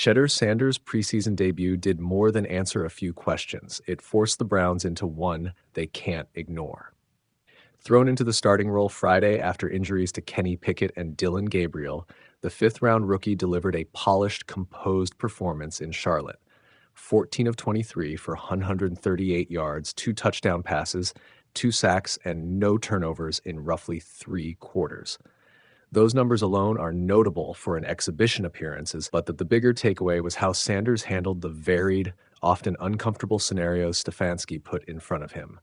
Shedeur Sanders' preseason debut did more than answer a few questions. It forced the Browns into one they can't ignore. Thrown into the starting role Friday after injuries to Kenny Pickett and Dylan Gabriel, the fifth-round rookie delivered a polished, composed performance in Charlotte. 14 of 23 for 138 yards, 2 touchdown passes, 2 sacks, and no turnovers in roughly 3 quarters. Those numbers alone are notable for an exhibition appearances, but the bigger takeaway was how Sanders handled the varied, often uncomfortable scenarios Stefanski put in front of him.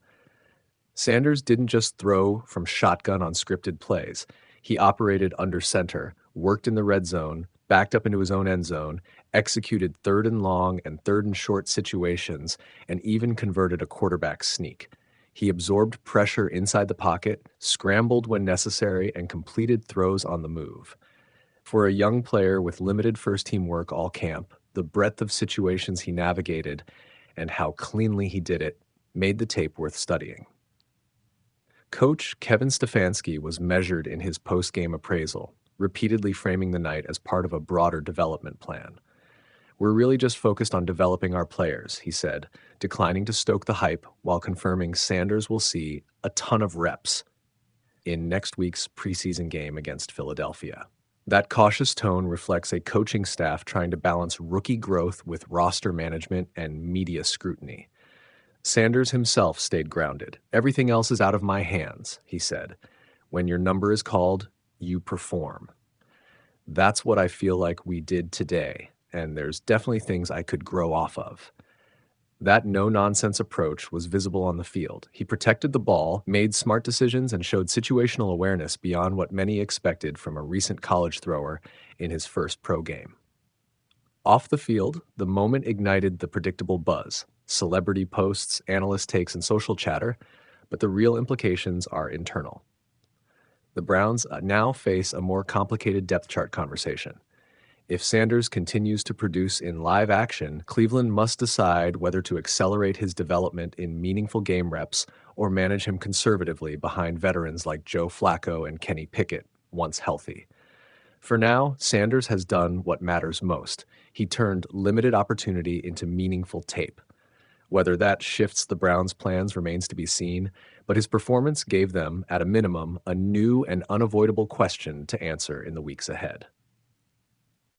Sanders didn't just throw from shotgun on scripted plays. He operated under center, worked in the red zone, backed up into his own end zone, executed third and long and third and short situations, and even converted a quarterback sneak. He absorbed pressure inside the pocket, scrambled when necessary, and completed throws on the move. For a young player with limited first-team work all camp, the breadth of situations he navigated and how cleanly he did it made the tape worth studying. Coach Kevin Stefanski was measured in his post-game appraisal, repeatedly framing the night as part of a broader development plan. "We're really just focused on developing our players," he said, declining to stoke the hype while confirming Sanders will see a ton of reps in next week's preseason game against Philadelphia. That cautious tone reflects a coaching staff trying to balance rookie growth with roster management and media scrutiny. Sanders himself stayed grounded. "Everything else is out of my hands," he said. "When your number is called, you perform." That's what I feel like we did today, and there's definitely things I could grow off of. That no-nonsense approach was visible on the field. He protected the ball, made smart decisions, and showed situational awareness beyond what many expected from a recent college thrower in his first pro game. Off the field, the moment ignited the predictable buzz. Celebrity posts, analyst takes, and social chatter, but the real implications are internal. The Browns now face a more complicated depth chart conversation. If Sanders continues to produce in live action, Cleveland must decide whether to accelerate his development in meaningful game reps or manage him conservatively behind veterans like Joe Flacco and Kenny Pickett, once healthy. For now, Sanders has done what matters most. He turned limited opportunity into meaningful tape. Whether that shifts the Browns' plans remains to be seen, but his performance gave them, at a minimum, a new and unavoidable question to answer in the weeks ahead.